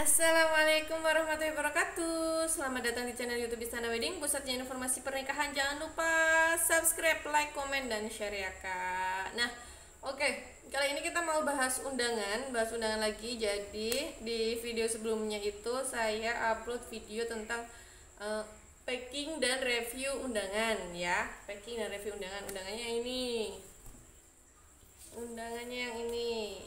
Assalamualaikum warahmatullahi wabarakatuh. Selamat datang di channel YouTube Istana Wedding, pusatnya informasi pernikahan. Jangan lupa subscribe, like, komen, dan share ya kak. Nah, oke, kali ini kita mau bahas undangan lagi. Jadi di video sebelumnya itu saya upload video tentang packing dan review undangan ya. Packing dan review undangannya ini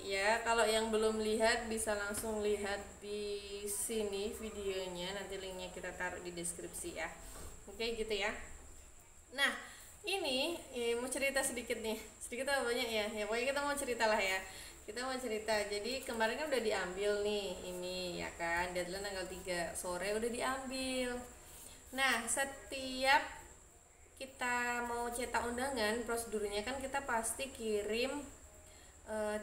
ya. Kalau yang belum lihat bisa langsung lihat di sini videonya, nanti linknya kita taruh di deskripsi ya. Oke gitu ya. Nah ini mau cerita sedikit nih, sedikit apa banyak ya, pokoknya kita mau cerita lah ya. Kita mau cerita, jadi kemarin kan udah diambil nih ini ya kan, deadline tanggal 3 sore udah diambil. Nah setiap kita mau cetak undangan, prosedurnya kan kita pasti kirim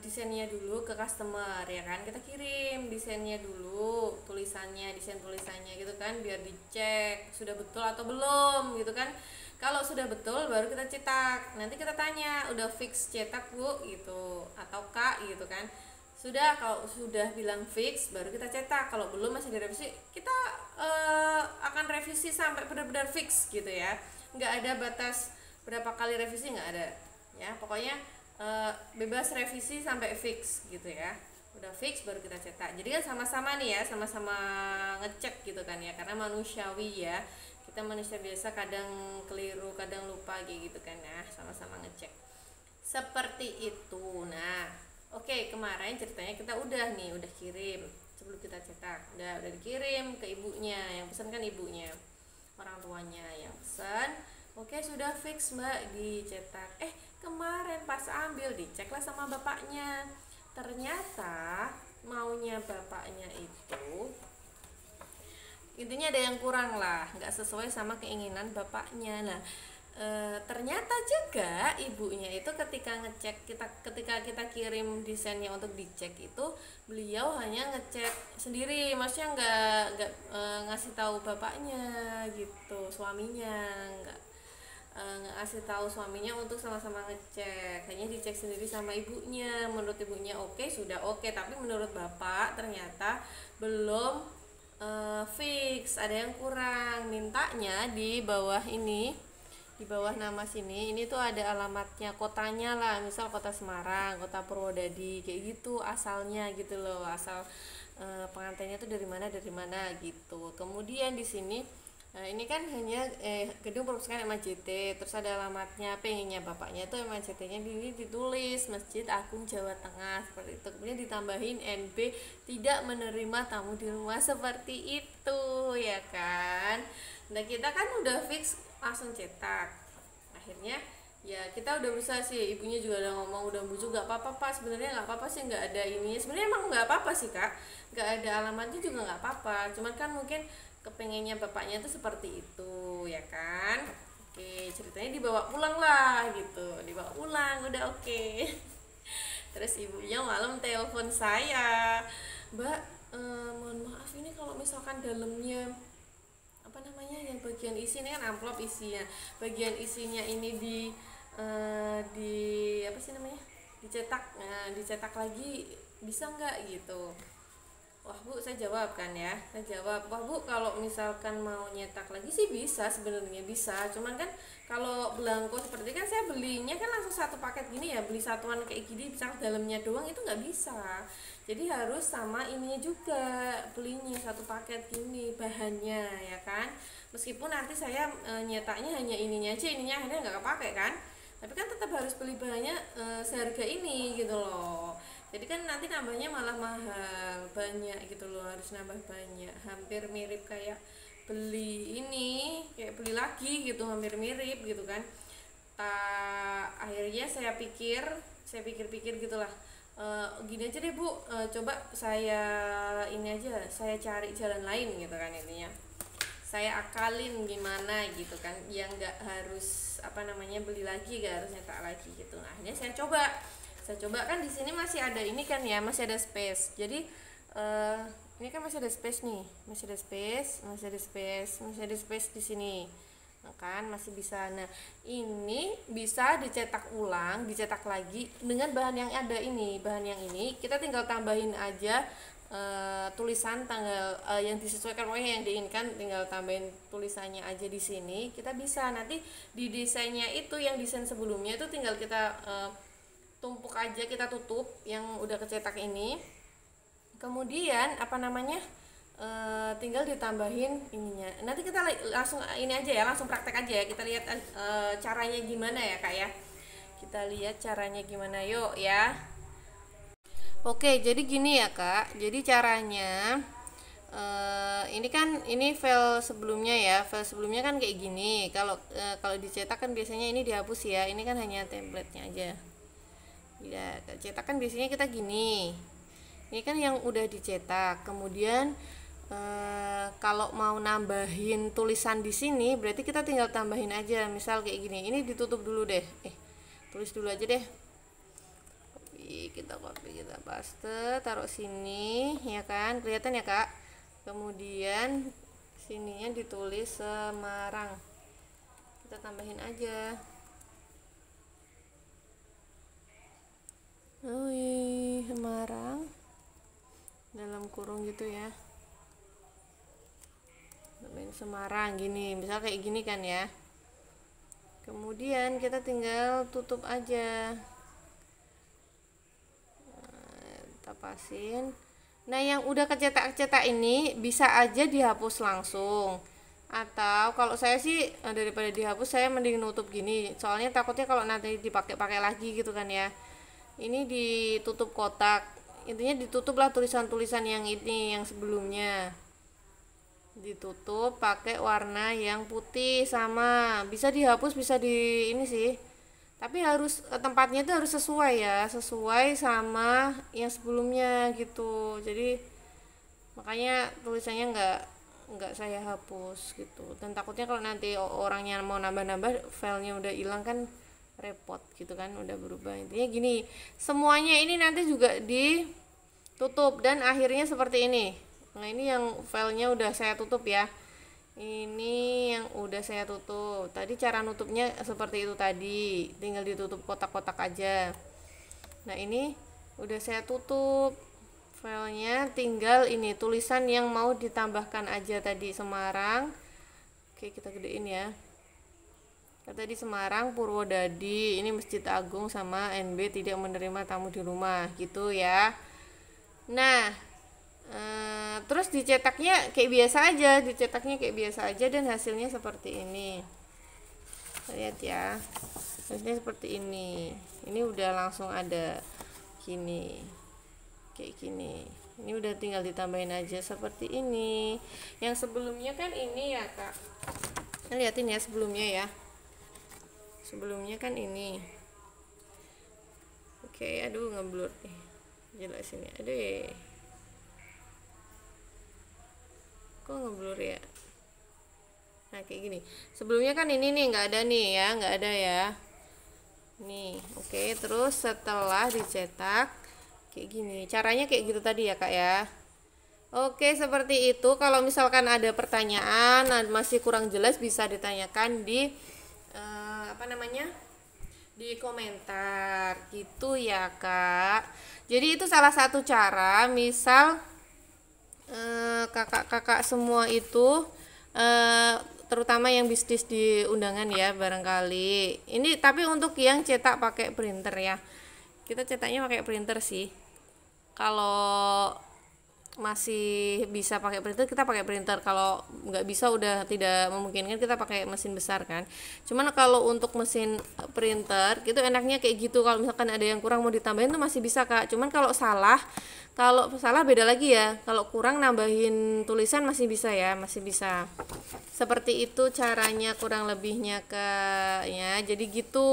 desainnya dulu ke customer ya kan. Kita kirim desainnya dulu, desain tulisannya gitu kan, biar dicek sudah betul atau belum gitu kan. Kalau sudah betul baru kita cetak. Nanti kita tanya, udah fix cetak bu gitu atau kak gitu kan. Sudah, kalau sudah bilang fix baru kita cetak. Kalau belum masih direvisi, kita akan revisi sampai benar-benar fix gitu ya. Nggak ada batas berapa kali revisi, nggak ada ya. Pokoknya bebas revisi sampai fix gitu ya. Udah fix baru kita cetak. Jadi kan sama-sama nih ya, sama-sama ngecek gitu kan ya, karena manusiawi ya. Kita manusia biasa, kadang keliru, kadang lupa gitu kan ya. Sama-sama ngecek seperti itu. Nah oke, kemarin ceritanya kita udah kirim sebelum kita cetak, udah dikirim ke ibunya. Yang pesan kan ibunya, orang tuanya yang pesan. Oke, sudah fix mbak, dicetak. Kemarin pas ambil diceklah sama bapaknya. Ternyata maunya bapaknya itu, intinya ada yang kurang lah, nggak sesuai sama keinginan bapaknya. Nah ternyata juga ibunya itu ketika kita kirim desainnya untuk dicek itu, beliau hanya ngecek sendiri, maksudnya nggak ngasih tahu bapaknya gitu, suaminya nggak ngasih tahu suaminya untuk sama-sama ngecek, hanya dicek sendiri sama ibunya. Menurut ibunya oke, sudah oke, tapi menurut bapak ternyata belum fix, ada yang kurang. Mintanya di bawah ini, di bawah nama sini, ini tuh ada alamatnya, kotanya lah, misal kota Semarang, kota Purwodadi, kayak gitu asalnya gitu loh, asal pengantinnya tuh dari mana gitu. Kemudian di sini ini kan hanya gedung perpustakaan MAJT, terus ada alamatnya, pengennya bapaknya tuh MAJT-nya ini ditulis Masjid Agung Jawa Tengah seperti itu. Kemudian ditambahin NB, tidak menerima tamu di rumah, seperti itu ya kan. Nah kita kan udah fix langsung cetak. Akhirnya ya kita udah berusaha sih, ibunya juga udah ngomong, udah bujuk, nggak apa-apa pak, sebenarnya nggak apa-apa sih, nggak ada ininya, sebenarnya emang nggak apa-apa sih kak, nggak ada alamatnya juga nggak apa-apa, cuman kan mungkin kepengennya bapaknya tuh seperti itu ya kan. Oke, ceritanya dibawa pulang lah gitu, dibawa pulang udah oke. Terus ibunya malam telepon saya, mbak mohon maaf ini kalau misalkan dalamnya apa namanya, yang bagian isi ini kan amplop isinya, bagian isinya ini di apa sih namanya, dicetak, dicetak lagi bisa nggak gitu. Wah bu, saya jawab kan ya, wah bu kalau misalkan mau nyetak lagi sih bisa, sebenarnya bisa, cuman kan kalau belangko seperti kan saya belinya kan langsung satu paket gini ya, beli satuan kayak gini misalkan dalamnya doang itu nggak bisa, jadi harus sama ininya juga, belinya satu paket gini bahannya ya kan. Meskipun nanti saya nyetaknya hanya ininya aja, ininya akhirnya nggak kepake kan, tapi kan tetap harus beli bahannya seharga ini gitu loh. Jadi kan nanti nambahnya malah mahal, banyak gitu loh, harus nambah banyak, hampir mirip kayak beli ini, kayak beli lagi gitu, hampir mirip gitu kan. Akhirnya saya pikir-pikir gitulah, gini aja deh bu, coba saya ini aja, saya cari jalan lain gitu kan, intinya saya akalin gimana gitu kan, yang nggak harus apa namanya beli lagi, nggak harus nyetak lagi gitu. Nah, akhirnya saya coba kan di sini masih ada ini kan ya, masih ada space. Jadi ini kan masih ada space nih, masih ada space di sini. Nah, kan masih bisa. Nah, ini bisa dicetak ulang, dicetak lagi dengan bahan yang ada ini. Bahan yang ini kita tinggal tambahin aja tulisan tanggal yang disesuaikan, pokoknya yang diinginkan tinggal tambahin tulisannya aja di sini. Kita bisa nanti di desainnya itu, yang desain sebelumnya itu tinggal kita tumpuk aja, kita tutup yang udah kecetak ini. Kemudian apa namanya, tinggal ditambahin ininya. Nanti kita langsung ini aja ya, langsung praktek aja ya. Kita lihat caranya gimana ya Kak ya. Kita lihat caranya gimana, yuk ya. Oke, jadi gini ya Kak. Jadi caranya ini kan ini file sebelumnya ya. File sebelumnya kan kayak gini. Kalau dicetak kan biasanya ini dihapus ya. Ini kan hanya template-nya aja. Ya, cetak kan biasanya kita gini. Ini kan yang udah dicetak. Kemudian kalau mau nambahin tulisan di sini, berarti kita tinggal tambahin aja. Misal kayak gini. Ini ditutup dulu deh. Tulis dulu aja deh. Kita copy, kita paste, taruh sini ya kan, kelihatan ya Kak. Kemudian sininya ditulis Semarang, kita tambahin aja. Semarang dalam kurung gitu ya, tambahin Semarang gini, misal kayak gini kan ya. Kemudian kita tinggal tutup aja, kita pasin. Nah, yang udah kecetak-cetak ini bisa aja dihapus langsung, atau kalau saya sih daripada dihapus, saya mending nutup gini, soalnya takutnya kalau nanti dipakai-pakai lagi gitu kan ya. Ini ditutup kotak, intinya ditutup lah tulisan-tulisan yang ini, yang sebelumnya ditutup pakai warna yang putih. Sama bisa dihapus, bisa di ini sih, tapi harus tempatnya itu harus sesuai ya, sesuai sama yang sebelumnya gitu. Jadi makanya tulisannya nggak saya hapus gitu, dan takutnya kalau nanti orangnya mau nambah-nambah, filenya udah hilang kan repot gitu kan, udah berubah. Intinya gini, semuanya ini nanti juga ditutup dan akhirnya seperti ini. Nah, ini yang filenya udah saya tutup ya. Ini yang udah saya tutup. Tadi cara nutupnya seperti itu tadi, tinggal ditutup kotak-kotak aja. Nah, ini udah saya tutup filenya, tinggal ini tulisan yang mau ditambahkan aja tadi, Semarang. Oke, kita gedein ya. Tadi Semarang, Purwodadi, ini Masjid Agung, sama NB tidak menerima tamu di rumah gitu ya. Nah, terus dicetaknya kayak biasa aja, dan hasilnya seperti ini. Lihat ya, hasilnya seperti ini. Ini udah langsung ada gini, kayak gini. Ini udah tinggal ditambahin aja seperti ini. Yang sebelumnya kan ini ya Kak, lihatin ya sebelumnya ya. Sebelumnya kan ini. Oke, aduh ngeblur nih, jelasin ya. Aduh, kok ngeblur ya. Nah, kayak gini. Sebelumnya kan ini nih nggak ada nih ya, nggak ada ya. Nih, oke. Terus setelah dicetak kayak gini. Caranya kayak gitu tadi ya Kak ya. Oke, seperti itu. Kalau misalkan ada pertanyaan, masih kurang jelas, bisa ditanyakan di di komentar gitu ya Kak. Jadi itu salah satu cara. Misal kakak-kakak semua itu terutama yang bisnis di undangan ya barangkali. Ini tapi untuk yang cetak pakai printer ya. Kita cetaknya pakai printer sih. Kalau masih bisa pakai printer, kita pakai printer. Kalau nggak bisa, udah tidak memungkinkan, kita pakai mesin besar kan. Cuman kalau untuk mesin printer gitu enaknya kayak gitu. Kalau misalkan ada yang kurang mau ditambahin tuh masih bisa Kak. Cuman kalau salah beda lagi ya. Kalau kurang nambahin tulisan masih bisa ya, masih bisa. Seperti itu caranya kurang lebihnya Kak ya. Jadi gitu,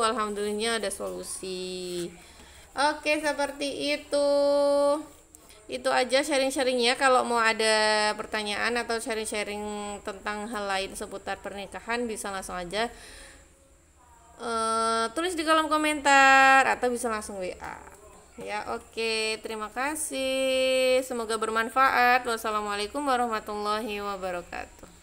alhamdulillah ada solusi. Oke, seperti itu. Itu aja sharing-sharingnya. Kalau mau ada pertanyaan atau sharing-sharing tentang hal lain seputar pernikahan, bisa langsung aja tulis di kolom komentar atau bisa langsung WA ya. Oke, terima kasih, semoga bermanfaat. Wassalamualaikum warahmatullahi wabarakatuh.